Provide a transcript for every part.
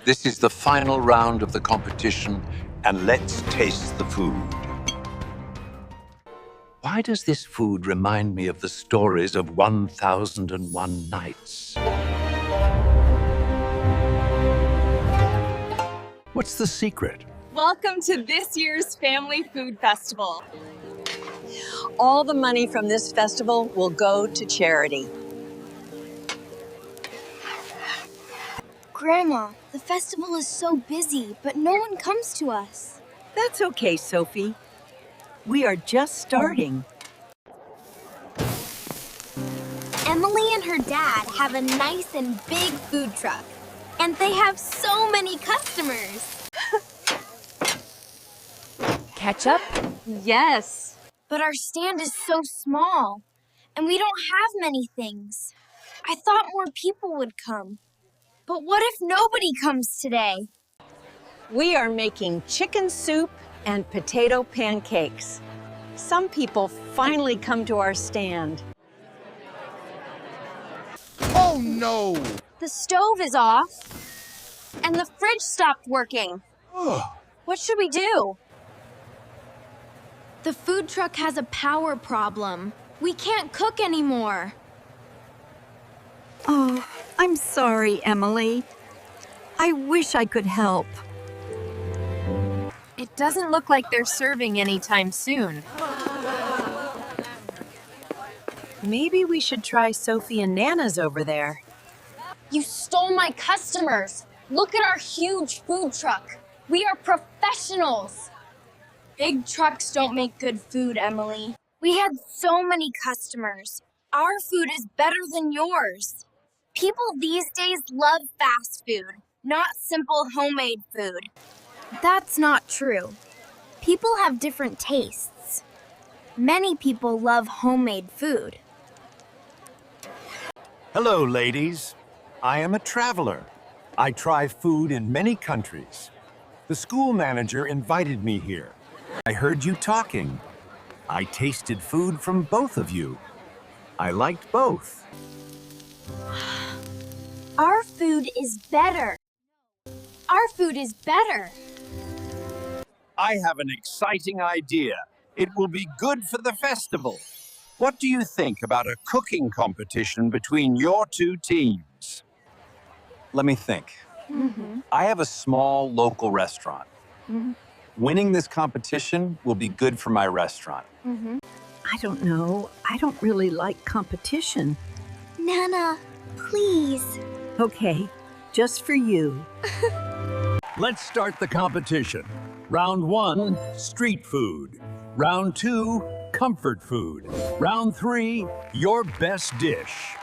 This is the final round of the competition, and let's taste the food. Why does this food remind me of the stories of 1001 Nights? What's the secret? Welcome to this year's Family Food Festival. All the money from this festival will go to charity. Grandma, the festival is so busy, but no one comes to us. That's okay, Sophie. We are just starting. Emily and her dad have a nice and big food truck, and they have so many customers. Ketchup? Yes. But our stand is so small, and we don't have many things. I thought more people would come. But what if nobody comes today? We are making chicken soup and potato pancakes. Some people finally come to our stand. Oh no! The stove is off, and the fridge stopped working. What should we do? The food truck has a power problem. We can't cook anymore. Oh, I'm sorry, Emily. I wish I could help. It doesn't look like they're serving anytime soon. Maybe we should try Sophie and Nana's over there. You stole my customers. Look at our huge food truck. We are professionals. Big trucks don't make good food, Emily. We had so many customers. Our food is better than yours. People these days love fast food, not simple homemade food. That's not true. People have different tastes. Many people love homemade food. Hello, ladies. I am a traveler. I try food in many countries. The school manager invited me here. I heard you talking. I tasted food from both of you. I liked both. Our food is better. Our food is better. I have an exciting idea. It will be good for the festival. What do you think about a cooking competition between your two teams? Let me think. I have a small local restaurant. Winning this competition will be good for my restaurant. I don't know. I don't really like competition. Nana, please. Okay, just for you. Let's start the competition. Round 1, street food. Round 2, comfort food. Round 3, your best dish.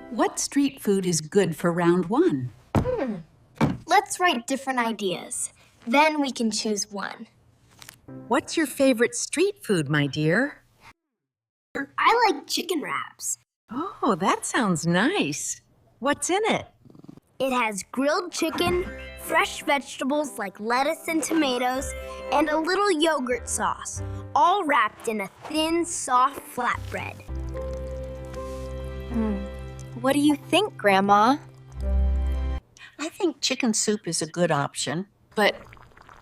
What street food is good for round 1? Let's write different ideas. Then we can choose one. What's your favorite street food, my dear? I like chicken wraps. Oh, that sounds nice. What's in it? It has grilled chicken, fresh vegetables like lettuce and tomatoes, and a little yogurt sauce, all wrapped in a thin, soft flatbread. What do you think, Grandma? I think chicken soup is a good option. But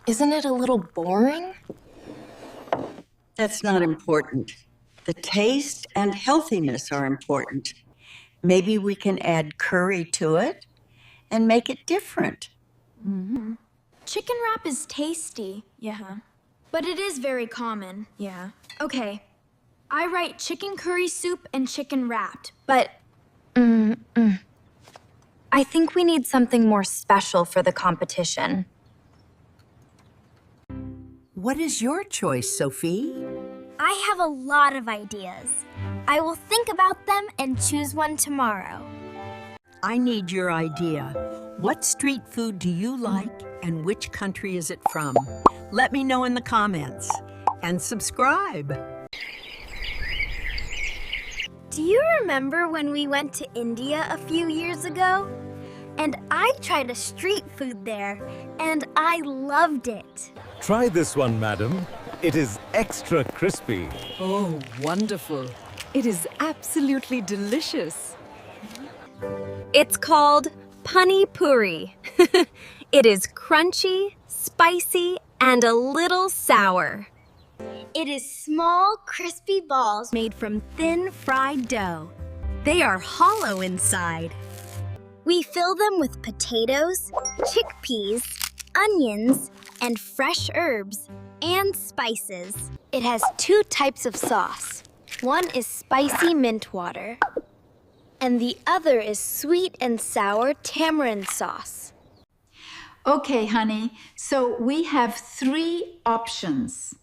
isn't it a little boring? That's not important. The taste and healthiness are important. Maybe we can add curry to it and make it different. Chicken wrap is tasty. Yeah. But it is very common. Yeah. Okay, I write chicken curry soup and chicken wrapped, but I think we need something more special for the competition. What is your choice, Sophie? I have a lot of ideas. I will think about them and choose one tomorrow. I need your idea. What street food do you like and which country is it from? Let me know in the comments. And subscribe. Do you remember when we went to India a few years ago? And I tried a street food there, and I loved it. Try this one, madam. It is extra crispy. Oh, wonderful. It is absolutely delicious. It's called Pani Puri. It is crunchy, spicy, and a little sour. It is small, crispy balls made from thin fried dough. They are hollow inside. We fill them with potatoes, chickpeas, onions, and fresh herbs and spices. It has 2 types of sauce. One is spicy mint water, and the other is sweet and sour tamarind sauce. Okay, honey, so we have 3 options.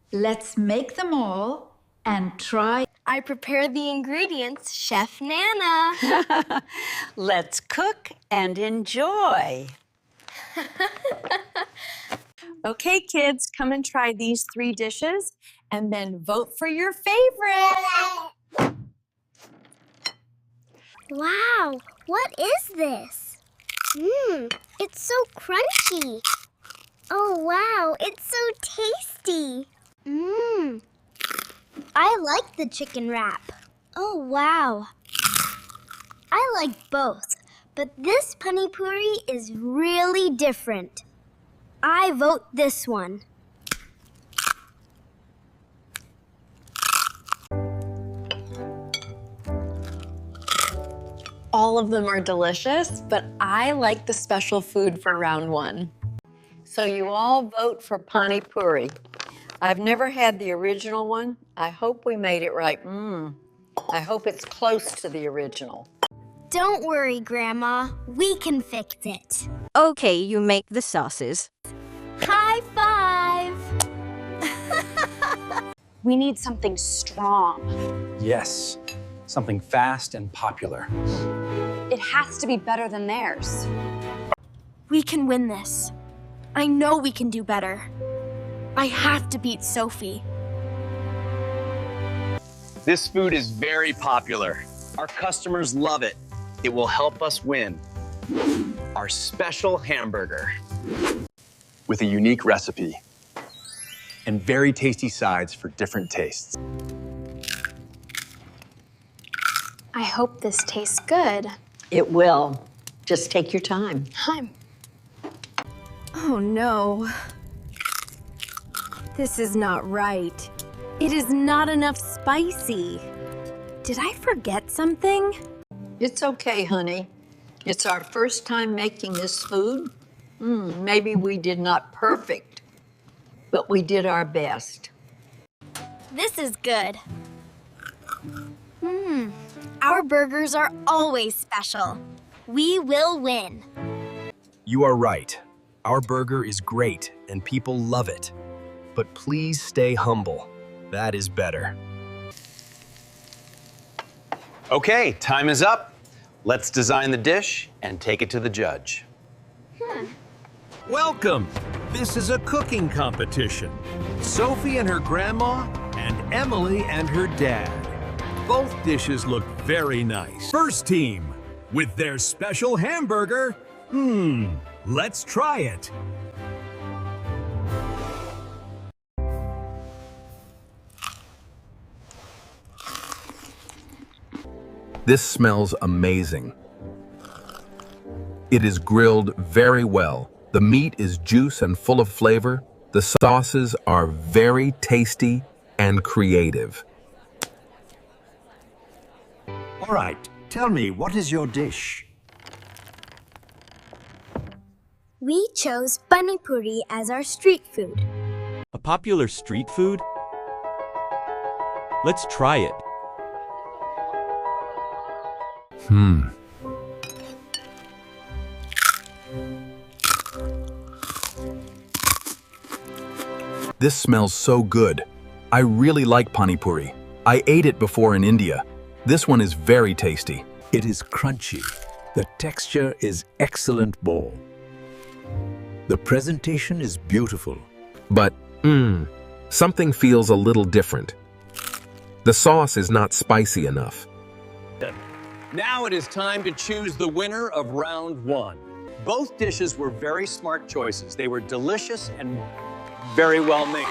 Let's make them all and try. I prepared the ingredients, Chef Nana. Let's cook and enjoy. Okay, kids, come and try these 3 dishes and then vote for your favorite. Wow, what is this? It's so crunchy. Oh, wow, it's so tasty. I like the chicken wrap. Oh, wow. I like both, but this Pani Puri is really different. I vote this one. All of them are delicious, but I like the special food for round 1. So you all vote for Pani Puri. I've never had the original one. I hope we made it right. I hope it's close to the original. Don't worry, Grandma. We can fix it. Okay, you make the sauces. High five! We need something strong. Yes, something fast and popular. It has to be better than theirs. We can win this. I know we can do better. I have to beat Sophie. This food is very popular. Our customers love it. It will help us win. Our special hamburger with a unique recipe and very tasty sides for different tastes. I hope this tastes good. It will. Just take your time. Oh no. This is not right. It is not enough spicy. Did I forget something? It's okay, honey. It's our first time making this food. Maybe we did not perfect, but we did our best. This is good. Our burgers are always special. We will win. You are right. Our burger is great and people love it. But please stay humble. That is better. Okay, time is up. Let's design the dish and take it to the judge. Welcome. This is a cooking competition. Sophie and her grandma, and Emily and her dad. Both dishes look very nice. First team, with their special hamburger. Let's try it. This smells amazing. It is grilled very well. The meat is juice and full of flavor. The sauces are very tasty and creative. All right, tell me, what is your dish? We chose Pani Puri as our street food. A popular street food? Let's try it. This smells so good. I really like Pani Puri. I ate it before in India. This one is very tasty. It is crunchy. The texture is excellent ball. The presentation is beautiful. But, something feels a little different. The sauce is not spicy enough. Now it is time to choose the winner of round 1. Both dishes were very smart choices. They were delicious and very well made.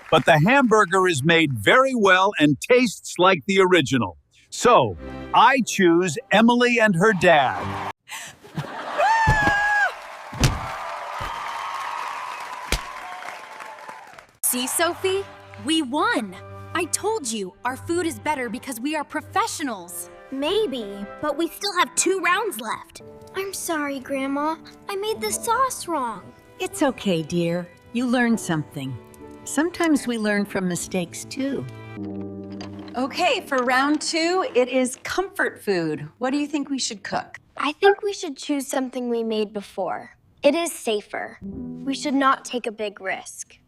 But the hamburger is made very well and tastes like the original. So, I choose Emily and her dad. See, Sophie? We won! I told you, our food is better because we are professionals. Maybe, but we still have 2 rounds left. I'm sorry, Grandma. I made the sauce wrong. It's okay, dear. You learned something. Sometimes we learn from mistakes, too. Okay, for round 2, it is comfort food. What do you think we should cook? I think we should choose something we made before. It is safer. We should not take a big risk.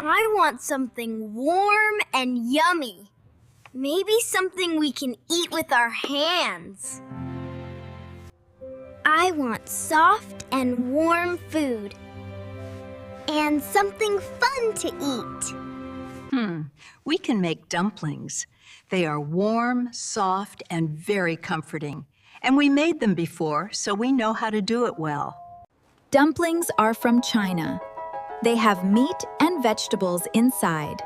I want something warm and yummy. Maybe something we can eat with our hands. I want soft and warm food. And something fun to eat. We can make dumplings. They are warm, soft, and very comforting. And we made them before, so we know how to do it well. Dumplings are from China. They have meat and vegetables inside.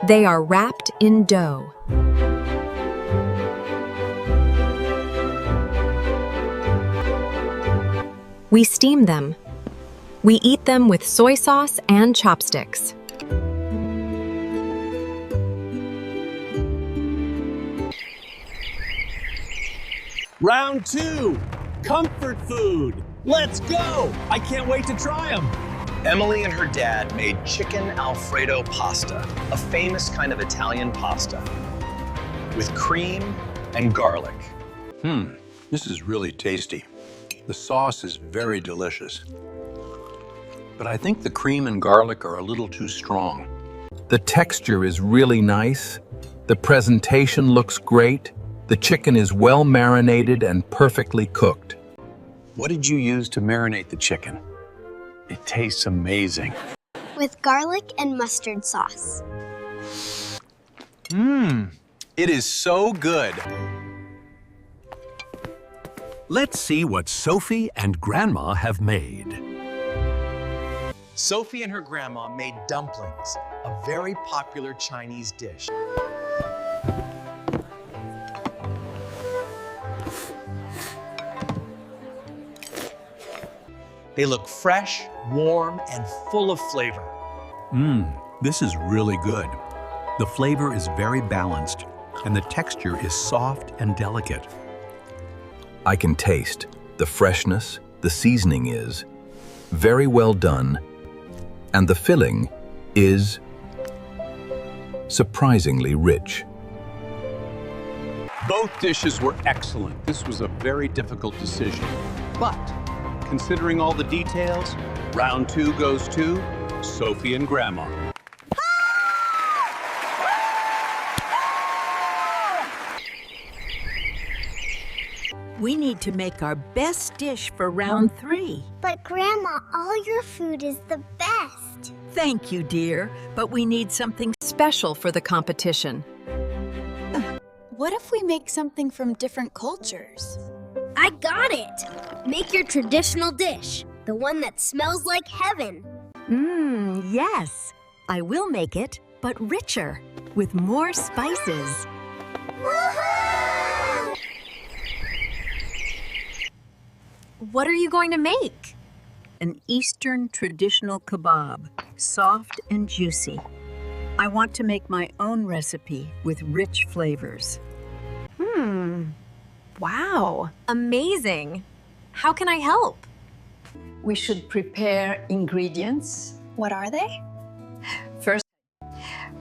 They are wrapped in dough. We steam them. We eat them with soy sauce and chopsticks. Round 2, comfort food. Let's go! I can't wait to try them. Emily and her dad made chicken Alfredo pasta, a famous kind of Italian pasta, with cream and garlic. This is really tasty. The sauce is very delicious. But I think the cream and garlic are a little too strong. The texture is really nice. The presentation looks great. The chicken is well marinated and perfectly cooked. What did you use to marinate the chicken? It tastes amazing. With garlic and mustard sauce. It is so good. Let's see what Sophie and Grandma have made. Sophie and her grandma made dumplings, a very popular Chinese dish. They look fresh, warm, and full of flavor. This is really good. The flavor is very balanced, and the texture is soft and delicate. I can taste the freshness, the seasoning is very well done, and the filling is surprisingly rich. Both dishes were excellent. This was a very difficult decision. But considering all the details, round 2 goes to Sophie and Grandma. We need to make our best dish for round 3. But Grandma, all your food is the best. Thank you, dear, but we need something Special for the competition. What if we make something from different cultures? I got it! Make your traditional dish, the one that smells like heaven. Yes. I will make it, but richer, with more spices. What are you going to make? An Eastern traditional kebab, soft and juicy. I want to make my own recipe with rich flavors. Wow, amazing. How can I help? We should prepare ingredients. What are they? First,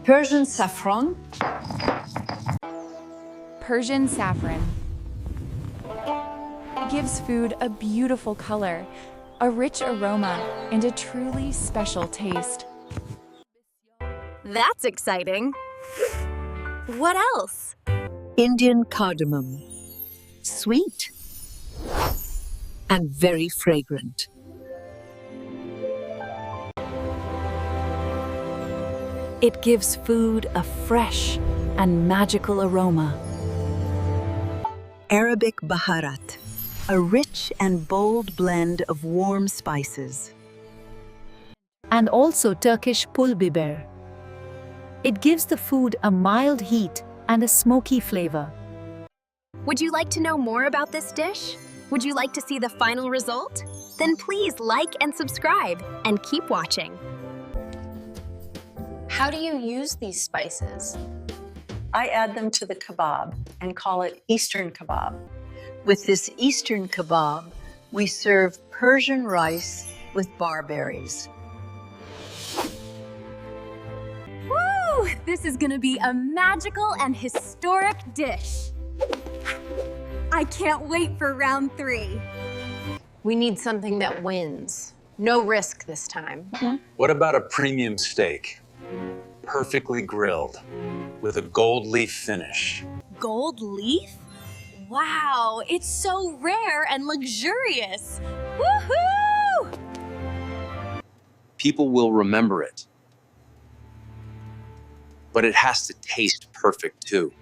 Persian saffron. Persian saffron. It gives food a beautiful color, a rich aroma, and a truly special taste. That's exciting. What else? Indian cardamom. Sweet and very fragrant. It gives food a fresh and magical aroma. Arabic baharat, a rich and bold blend of warm spices. And also Turkish pul biber. It gives the food a mild heat and a smoky flavor. Would you like to know more about this dish? Would you like to see the final result? Then please like and subscribe and keep watching. How do you use these spices? I add them to the kebab and call it Eastern kebab. With this Eastern kebab, we serve Persian rice with barberries. Woo! This is gonna be a magical and historic dish. I can't wait for round 3. We need something that wins. No risk this time. What about a premium steak? Perfectly grilled with a gold leaf finish. Gold leaf? Wow, it's so rare and luxurious. Woohoo! People will remember it. But it has to taste perfect too.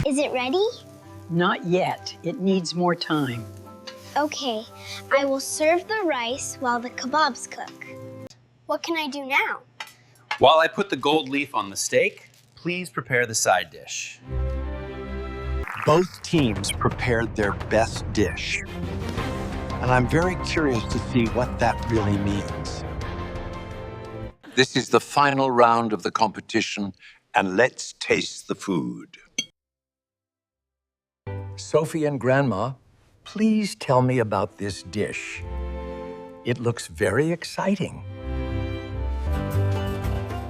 Is it ready? Not yet. It needs more time. Okay, I will serve the rice while the kebabs cook. What can I do now? While I put the gold leaf on the steak, please prepare the side dish. Both teams prepared their best dish. And I'm very curious to see what that really means. This is the final round of the competition, and let's taste the food. Sophie and Grandma, please tell me about this dish. It looks very exciting.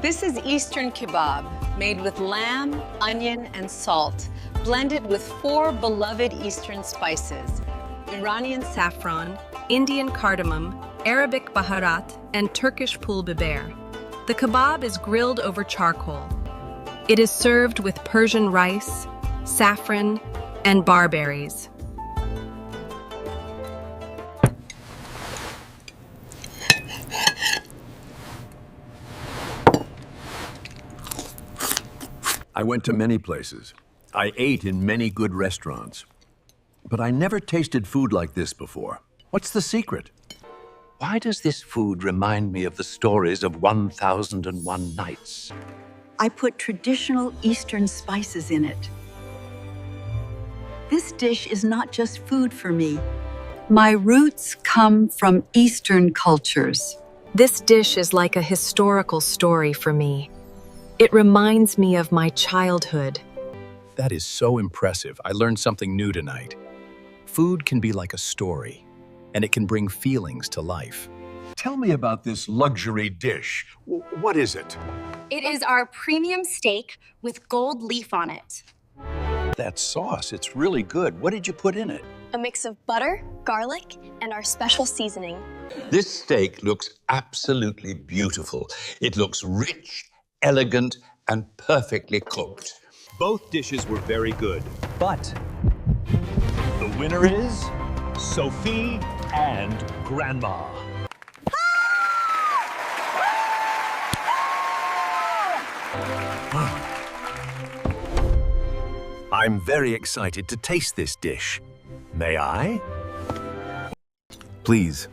This is Eastern kebab, made with lamb, onion, and salt, blended with 4 beloved Eastern spices: Iranian saffron, Indian cardamom, Arabic baharat, and Turkish pul biber. The kebab is grilled over charcoal. It is served with Persian rice, saffron, and barberries. I went to many places. I ate in many good restaurants. But I never tasted food like this before. What's the secret? Why does this food remind me of the stories of 1001 Nights? I put traditional Eastern spices in it. This dish is not just food for me. My roots come from Eastern cultures. This dish is like a historical story for me. It reminds me of my childhood. That is so impressive. I learned something new tonight. Food can be like a story, and it can bring feelings to life. Tell me about this luxury dish. What is it? It is our premium steak with gold leaf on it. That sauce, it's really good. What did you put in it? A mix of butter, garlic, and our special seasoning. This steak looks absolutely beautiful. It looks rich, elegant, and perfectly cooked. Both dishes were very good, but the winner is Sophie and Grandma. I'm very excited to taste this dish. May I? Please.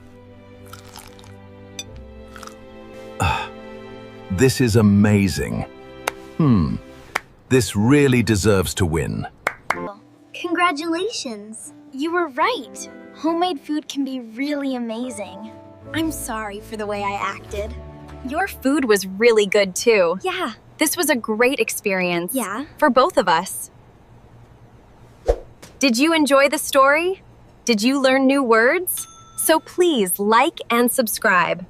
This is amazing. This really deserves to win. Congratulations. You were right. Homemade food can be really amazing. I'm sorry for the way I acted. Your food was really good too. Yeah. This was a great experience. Yeah. For both of us. Did you enjoy the story? Did you learn new words? So please like and subscribe.